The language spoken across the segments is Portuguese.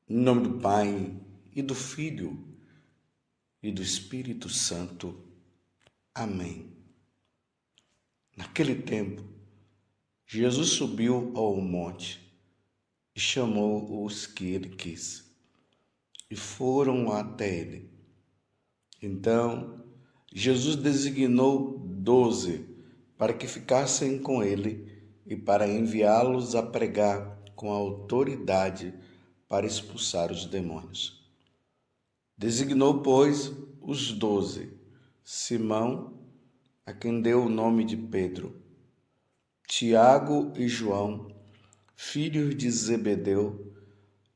Em nome do Pai, e do Filho, e do Espírito Santo. Amém. Naquele tempo, Jesus subiu ao monte e chamou os que ele quis, e foram até ele. Então, Jesus designou 12 para que ficassem com ele e para enviá-los a pregar com autoridade para expulsar os demônios. Designou, pois, os 12, Simão, a quem deu o nome de Pedro, Tiago e João, filhos de Zebedeu,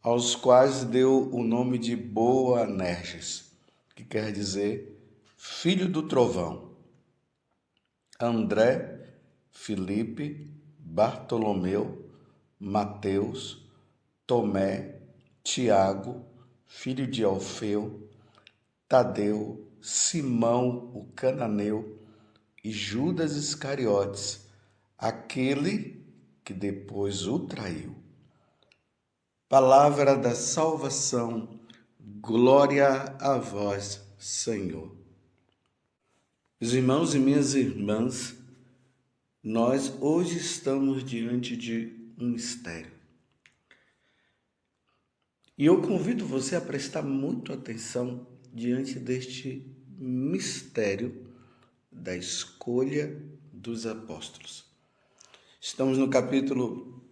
aos quais deu o nome de Boanerges, que quer dizer filho do trovão, André, Filipe, Bartolomeu, Mateus, Tomé, Tiago, filho de Alfeu, Tadeu, Simão o cananeu e Judas Iscariotes, aquele que depois o traiu. Palavra da salvação, glória a vós, Senhor. Meus irmãos e minhas irmãs, nós hoje estamos diante de um mistério. E eu convido você a prestar muito atenção diante deste mistério da escolha dos apóstolos. Estamos no capítulo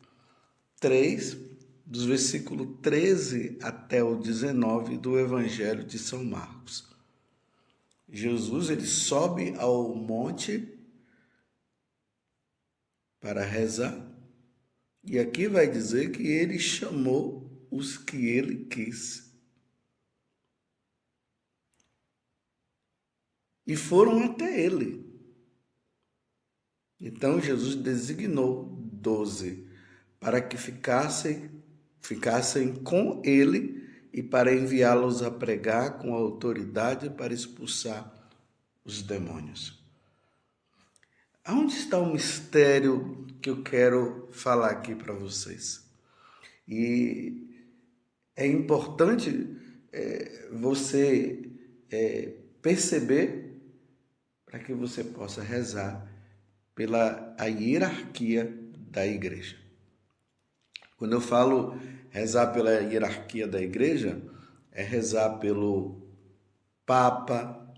3, dos versículos 13 até o 19 do Evangelho de São Marcos. Jesus ele sobe ao monte para rezar, e aqui vai dizer que ele chamou os que ele quis. E foram até ele. Então Jesus designou 12 para que ficassem com ele e para enviá-los a pregar com autoridade para expulsar os demônios. Aonde está o mistério que eu quero falar aqui para vocês? E é importante você perceber para que você possa rezar pela a hierarquia da igreja. Quando eu falo rezar pela hierarquia da igreja, é rezar pelo Papa,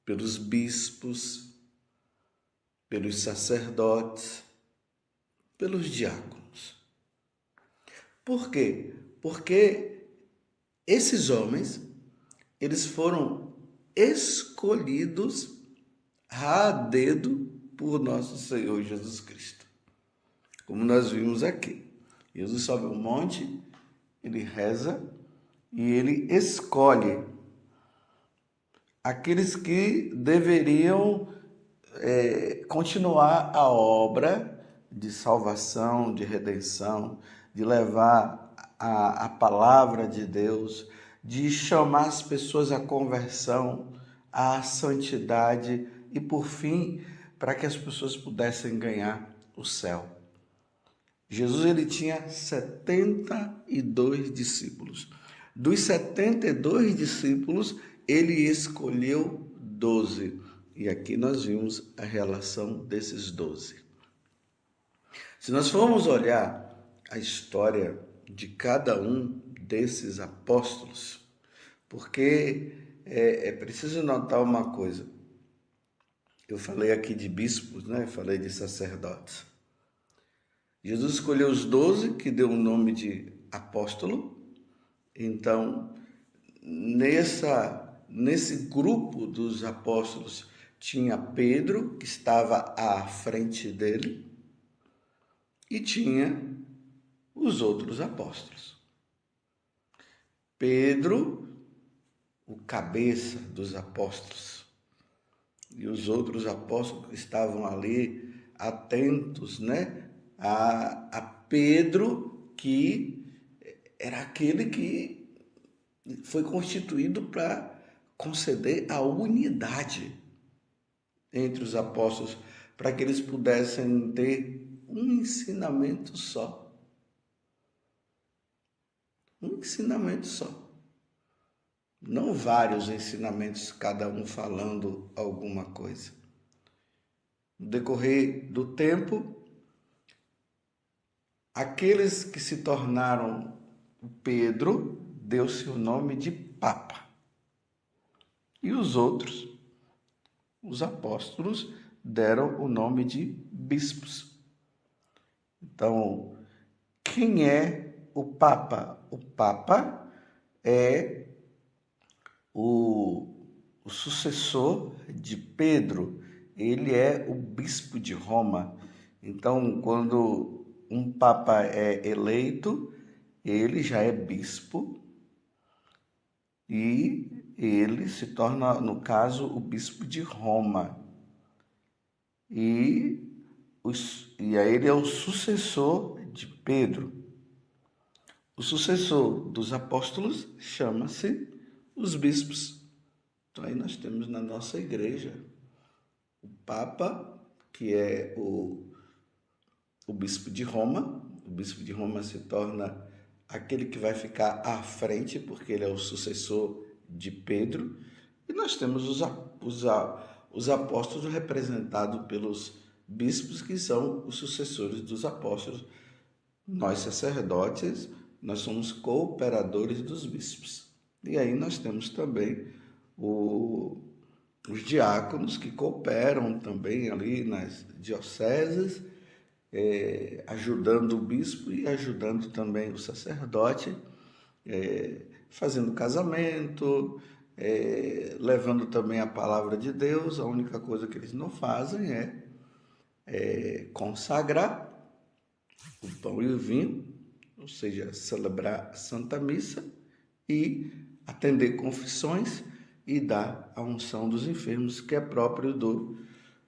pelos bispos, pelos sacerdotes, pelos diáconos. Por quê? Porque esses homens, eles foram escolhidos a dedo por nosso Senhor Jesus Cristo. Como nós vimos aqui. Jesus sobe o monte, ele reza e ele escolhe aqueles que deveriam continuar a obra de salvação, de redenção, de levar a palavra de Deus, de chamar as pessoas à conversão, à santidade e, por fim, para que as pessoas pudessem ganhar o céu. Jesus ele tinha 72 discípulos. Dos 72 discípulos, ele escolheu 12. E aqui nós vimos a relação desses 12. Se nós formos olhar a história de cada um desses apóstolos, porque é preciso notar uma coisa. Eu falei aqui de bispos, né? Falei de sacerdotes. Jesus escolheu os 12, que deu o nome de apóstolo. Então, nesse grupo dos apóstolos, tinha Pedro, que estava à frente dele, e tinha os outros apóstolos. Pedro, o cabeça dos apóstolos, e os outros apóstolos estavam ali atentos, né? A Pedro, que era aquele que foi constituído para conceder a unidade entre os apóstolos, para que eles pudessem ter um ensinamento só. Um ensinamento só. Não vários ensinamentos, cada um falando alguma coisa. No decorrer do tempo, aqueles que se tornaram Pedro, deu-se o nome de Papa. E os outros, os apóstolos, deram o nome de bispos. Então, quem é o Papa? O Papa é o sucessor de Pedro. Ele é o bispo de Roma. Então, quando um Papa é eleito, ele já é bispo e ele se torna, no caso, o bispo de Roma. E aí ele é o sucessor de Pedro. O sucessor dos apóstolos chama-se os bispos. Então aí nós temos na nossa igreja o Papa, que é o bispo de Roma. O bispo de Roma se torna aquele que vai ficar à frente, porque ele é o sucessor de Pedro. E nós temos os apóstolos representados pelos bispos, que são os sucessores dos apóstolos. Nós, sacerdotes, nós somos cooperadores dos bispos. E aí nós temos também os diáconos, que cooperam também ali nas dioceses, ajudando o bispo e ajudando também o sacerdote, fazendo casamento, levando também a palavra de Deus. A única coisa que eles não fazem é consagrar o pão e o vinho, ou seja, celebrar a Santa Missa e atender confissões e dar a unção dos enfermos, que é próprio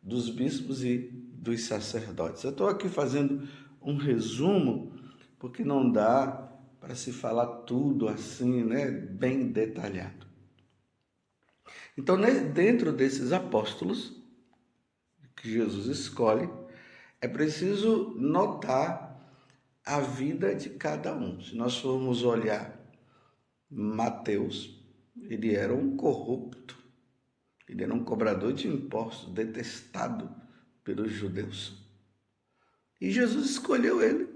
dos bispos e dos sacerdotes. Eu estou aqui fazendo um resumo, porque não dá para se falar tudo assim, né, bem detalhado. Então, dentro desses apóstolos que Jesus escolhe, é preciso notar a vida de cada um. Se nós formos olhar Mateus, ele era um corrupto, ele era um cobrador de impostos, detestado pelos judeus. E Jesus escolheu ele.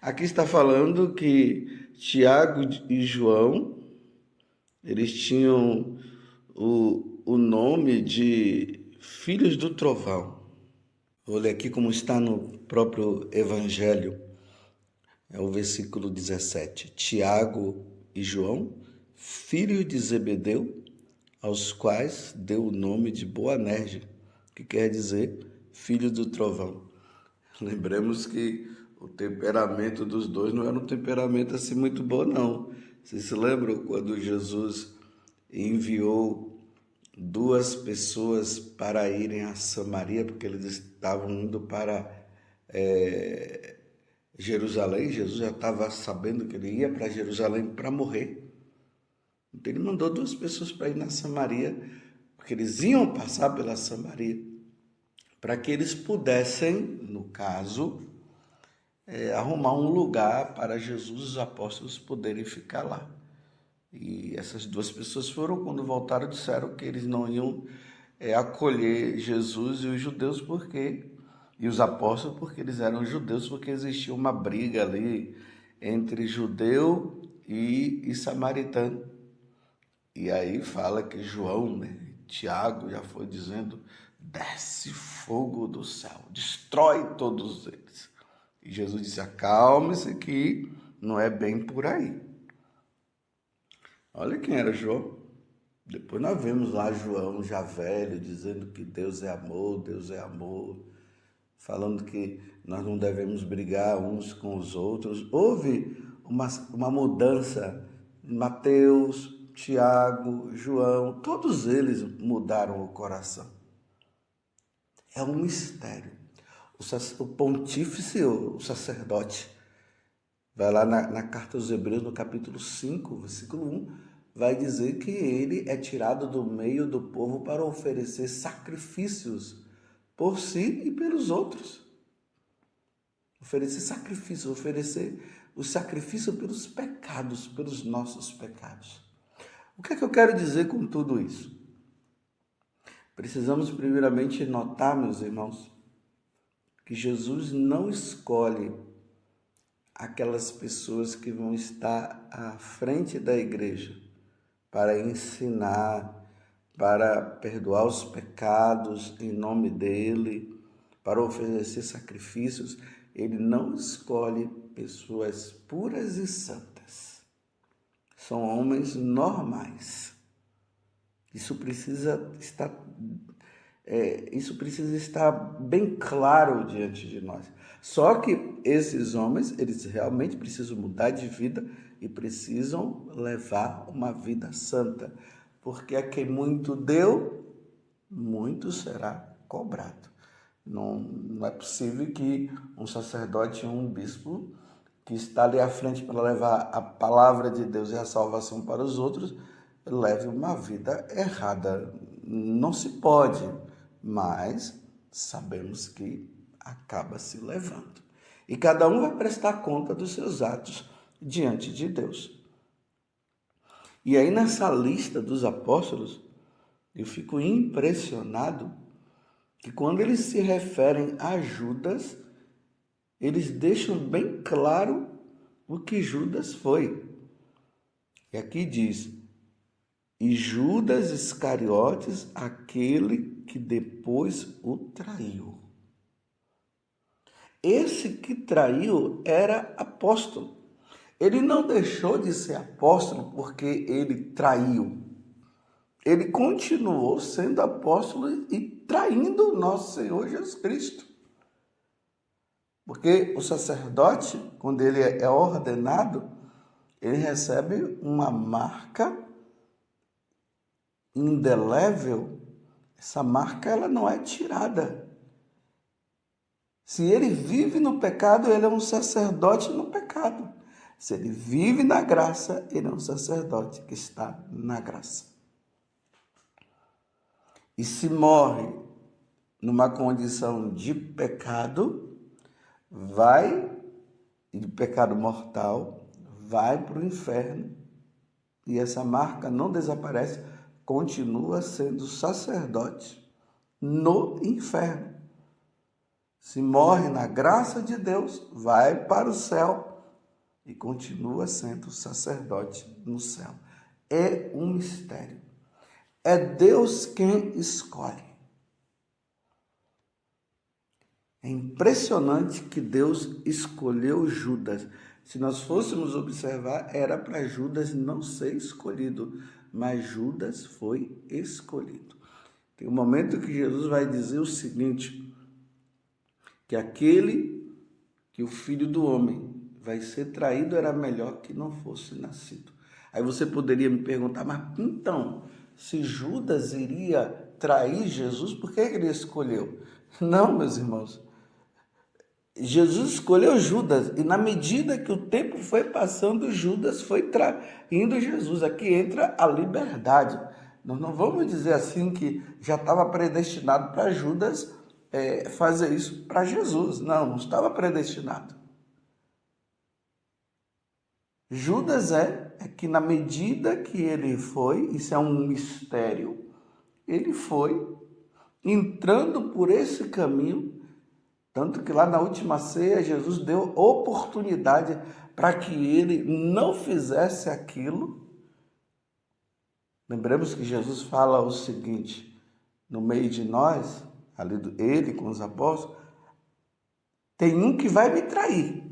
Aqui está falando que Tiago e João, eles tinham o nome de filhos do trovão. Vou ler aqui como está no próprio Evangelho, é o versículo 17. Tiago e João, filhos de Zebedeu, aos quais deu o nome de Boanerges, que quer dizer filho do trovão. Lembremos que o temperamento dos dois não era um temperamento assim muito bom, não. Vocês se lembram quando Jesus enviou duas pessoas para irem a Samaria, porque eles estavam indo para Jerusalém? Jesus já estava sabendo que ele ia para Jerusalém para morrer. Então ele mandou duas pessoas para ir na Samaria, porque eles iam passar pela Samaria, para que eles pudessem, no caso, arrumar um lugar para Jesus e os apóstolos poderem ficar lá. E essas duas pessoas foram, quando voltaram, disseram que eles não iam acolher Jesus e os judeus e os apóstolos, porque eles eram judeus, porque existia uma briga ali entre judeu e samaritano. E aí fala que João, né, Tiago já foi dizendo: desce fogo do céu, destrói todos eles. E Jesus disse: acalme-se que não é bem por aí. Olha quem era João. Depois nós vemos lá João já velho, dizendo que Deus é amor, falando que nós não devemos brigar uns com os outros. Houve uma mudança. Mateus, Tiago, João, todos eles mudaram o coração. É um mistério. O pontífice, o sacerdote, vai lá na carta aos Hebreus, no capítulo 5, versículo 1, vai dizer que ele é tirado do meio do povo para oferecer sacrifícios por si e pelos outros. Oferecer sacrifício, oferecer o sacrifício pelos pecados, pelos nossos pecados. O que é que eu quero dizer com tudo isso? Precisamos primeiramente notar, meus irmãos, que Jesus não escolhe aquelas pessoas que vão estar à frente da igreja para ensinar, para perdoar os pecados em nome dele, para oferecer sacrifícios. Ele não escolhe pessoas puras e santas. São homens normais. Isso precisa estar bem claro diante de nós. Só que esses homens, eles realmente precisam mudar de vida e precisam levar uma vida santa, porque a quem muito deu, muito será cobrado. Não é possível que um sacerdote ou um bispo que está ali à frente para levar a palavra de Deus e a salvação para os outros, leve uma vida errada. Não se pode, mas sabemos que acaba se levando. E cada um vai prestar conta dos seus atos diante de Deus. E aí nessa lista dos apóstolos, eu fico impressionado que quando eles se referem a Judas, eles deixam bem claro o que Judas foi. E aqui diz: e Judas Iscariotes, aquele que depois o traiu. Esse que traiu era apóstolo. Ele não deixou de ser apóstolo porque ele traiu. Ele continuou sendo apóstolo e traindo o nosso Senhor Jesus Cristo. Porque o sacerdote, quando ele é ordenado, ele recebe uma marca indelével. Essa marca ela não é tirada. Se ele vive no pecado, ele é um sacerdote no pecado. Se ele vive na graça, ele é um sacerdote que está na graça. E se morre numa condição de pecado, de pecado mortal, vai para o inferno. E essa marca não desaparece, continua sendo sacerdote no inferno. Se morre na graça de Deus, vai para o céu e continua sendo sacerdote no céu. É um mistério. É Deus quem escolhe. É impressionante que Deus escolheu Judas. Se nós fôssemos observar, era para Judas não ser escolhido, mas Judas foi escolhido. Tem um momento que Jesus vai dizer o seguinte, que o filho do homem vai ser traído era melhor que não fosse nascido. Aí você poderia me perguntar, mas então, se Judas iria trair Jesus, por que ele escolheu? Não, meus irmãos. Jesus escolheu Judas e na medida que o tempo foi passando, Judas foi traindo Jesus. Aqui entra a liberdade. Nós não vamos dizer assim que já estava predestinado para Judas fazer isso para Jesus. Não estava predestinado. Judas é que na medida que ele foi, isso é um mistério, ele foi entrando por esse caminho, tanto que lá na última ceia Jesus deu oportunidade para que ele não fizesse aquilo. Lembramos que Jesus fala o seguinte, no meio de nós, ele com os apóstolos, tem um que vai me trair.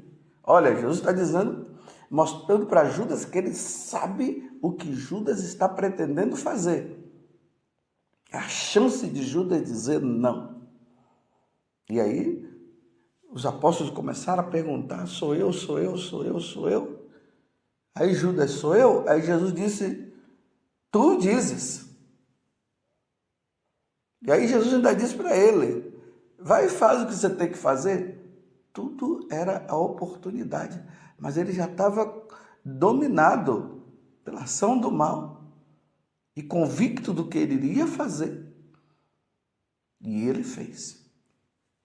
Olha, Jesus está dizendo, mostrando para Judas que ele sabe o que Judas está pretendendo fazer. A chance de Judas dizer não. E aí, os apóstolos começaram a perguntar, sou eu? Aí Judas, sou eu? Aí Jesus disse, tu dizes. E aí Jesus ainda disse para ele, vai e faz o que você tem que fazer. Tudo era a oportunidade, mas ele já estava dominado pela ação do mal e convicto do que ele iria fazer. E ele fez.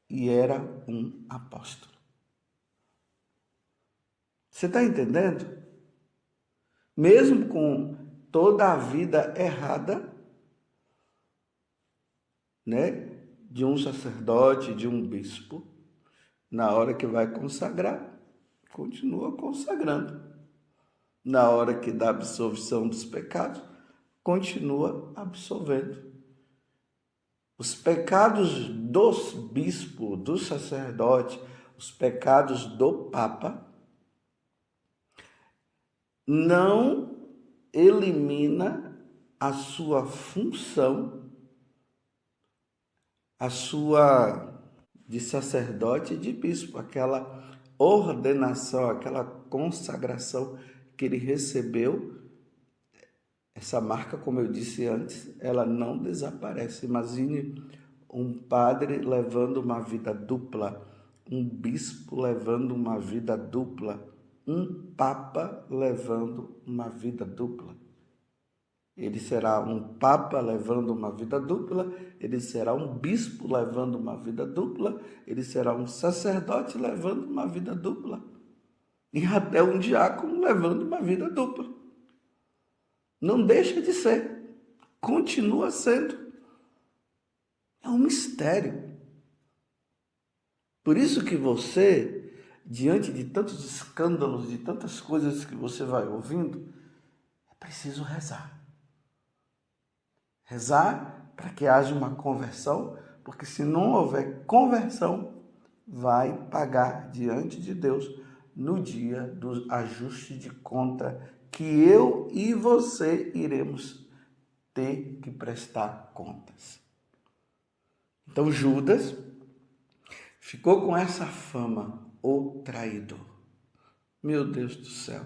E era um apóstolo. Você está entendendo? Mesmo com toda a vida errada, né, de um sacerdote, de um bispo, na hora que vai consagrar, continua consagrando. Na hora que dá absolvição dos pecados, continua absolvendo. Os pecados dos bispos, do sacerdote, os pecados do Papa, não elimina a sua função, a sua de sacerdote e de bispo, aquela ordenação, aquela consagração que ele recebeu. Essa marca, como eu disse antes, ela não desaparece. Imagine um padre levando uma vida dupla, um bispo levando uma vida dupla, um papa levando uma vida dupla. Ele será um papa levando uma vida dupla, ele será um bispo levando uma vida dupla, ele será um sacerdote levando uma vida dupla, e até um diácono levando uma vida dupla. Não deixa de ser, continua sendo. É um mistério. Por isso que você, diante de tantos escândalos, de tantas coisas que você vai ouvindo, é preciso rezar. Rezar para que haja uma conversão, porque se não houver conversão, vai pagar diante de Deus no dia do ajuste de conta que eu e você iremos ter que prestar contas. Então Judas ficou com essa fama, o traidor. Meu Deus do céu.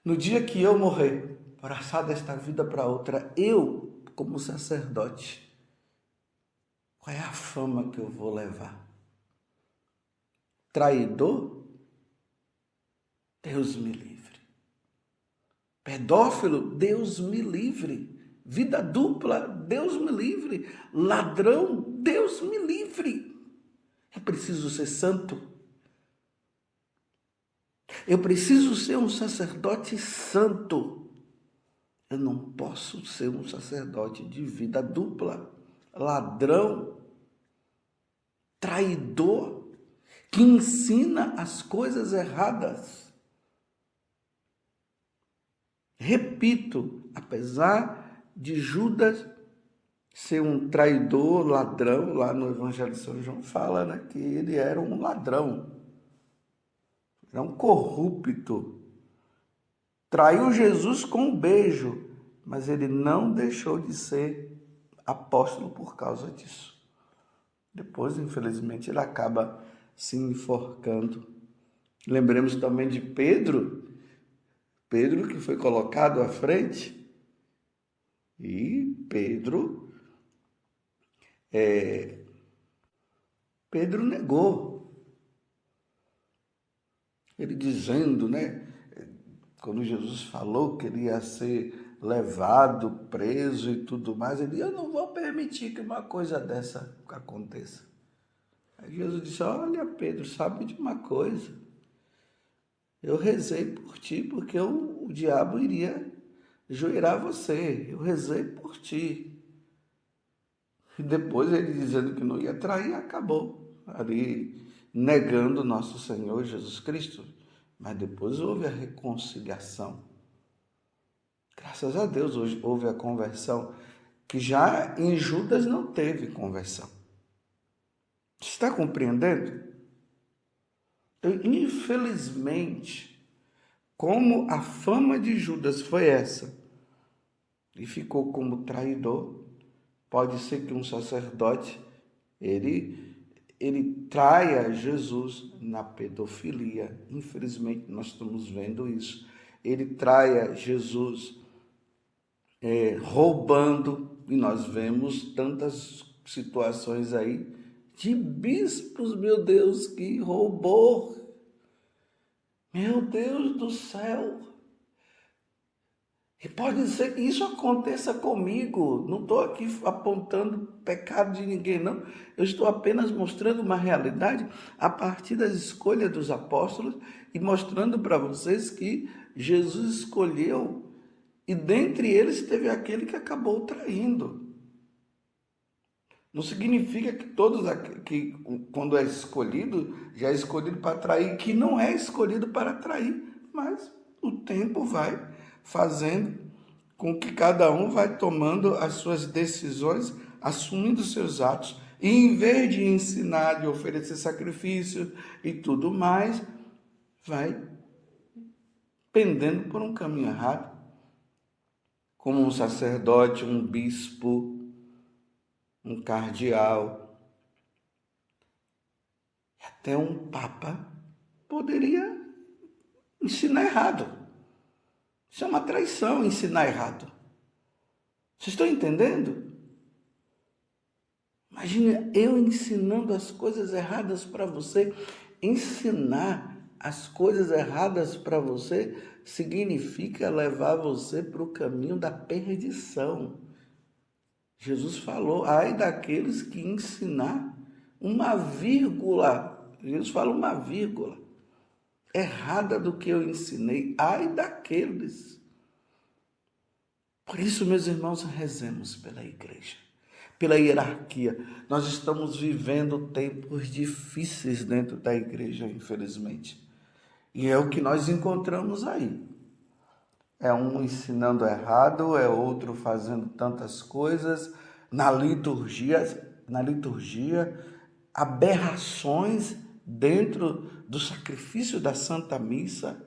No dia que eu morrer, passar desta vida para outra, eu, como sacerdote, qual é a fama que eu vou levar? Traidor? Deus me livre. Pedófilo? Deus me livre. Vida dupla? Deus me livre. Ladrão? Deus me livre. É preciso ser santo. Eu preciso ser um sacerdote santo. Eu não posso ser um sacerdote de vida dupla, ladrão, traidor, que ensina as coisas erradas. Repito, apesar de Judas ser um traidor, ladrão, lá no Evangelho de São João fala, né, que ele era um ladrão, era um corrupto. Traiu Jesus com um beijo, mas ele não deixou de ser apóstolo por causa disso. Depois, infelizmente, ele acaba se enforcando. Lembremos também de Pedro que foi colocado à frente, e Pedro negou. Ele dizendo, né, quando Jesus falou que ele ia ser levado, preso e tudo mais, ele disse, eu não vou permitir que uma coisa dessa aconteça. Aí Jesus disse, olha Pedro, sabe de uma coisa, eu rezei por ti porque o diabo iria joelhar você, eu rezei por ti. E depois ele dizendo que não ia trair, acabou ali negando nosso Senhor Jesus Cristo. Mas depois houve a reconciliação. Graças a Deus, hoje houve a conversão, que já em Judas não teve conversão. Você está compreendendo? Então, infelizmente, como a fama de Judas foi essa, e ficou como traidor, pode ser que um sacerdote, ele traia Jesus na pedofilia. Infelizmente, nós estamos vendo isso. Ele traia Jesus roubando, e nós vemos tantas situações aí de bispos, meu Deus, que roubou. Meu Deus do céu. E pode ser que isso aconteça comigo. Não estou aqui apontando pecado de ninguém, não. Eu estou apenas mostrando uma realidade a partir das escolhas dos apóstolos e mostrando para vocês que Jesus escolheu e dentre eles teve aquele que acabou traindo. Não significa que todos que quando é escolhido, já é escolhido para trair, que não é escolhido para trair, mas o tempo vai fazendo com que cada um vai tomando as suas decisões, assumindo seus atos, e em vez de ensinar, de oferecer sacrifício e tudo mais, vai pendendo por um caminho errado, como um sacerdote, um bispo, um cardeal, até um papa poderia ensinar errado. Isso é uma traição, ensinar errado. Vocês estão entendendo? Imagina eu ensinando as coisas erradas para você. Ensinar as coisas erradas para você significa levar você para o caminho da perdição. Jesus falou, ai daqueles que ensinar uma vírgula. Jesus fala uma vírgula errada do que eu ensinei. Ai daqueles. Por isso, meus irmãos, rezemos pela igreja, pela hierarquia. Nós estamos vivendo tempos difíceis dentro da igreja, infelizmente. E é o que nós encontramos aí. É um ensinando errado, é outro fazendo tantas coisas. Na liturgia, aberrações dentro do sacrifício da Santa Missa,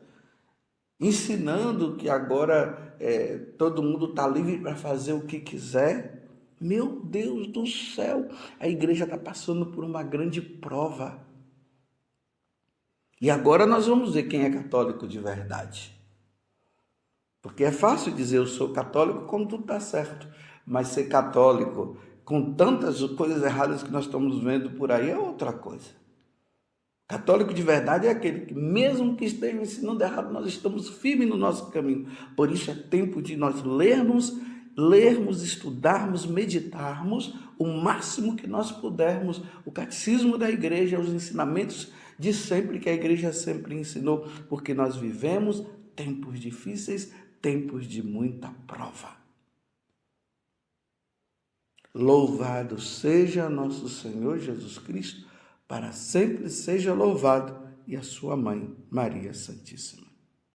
ensinando que agora todo mundo está livre para fazer o que quiser. Meu Deus do céu, a igreja está passando por uma grande prova. E agora nós vamos ver quem é católico de verdade. Porque é fácil dizer eu sou católico quando tudo está certo, mas ser católico com tantas coisas erradas que nós estamos vendo por aí é outra coisa. Católico de verdade é aquele que, mesmo que esteja ensinando errado, nós estamos firmes no nosso caminho. Por isso é tempo de nós lermos, estudarmos, meditarmos o máximo que nós pudermos o catecismo da igreja, os ensinamentos de sempre que a igreja sempre ensinou, porque nós vivemos tempos difíceis, tempos de muita prova. Louvado seja nosso Senhor Jesus Cristo, para sempre seja louvado, e a sua mãe, Maria Santíssima.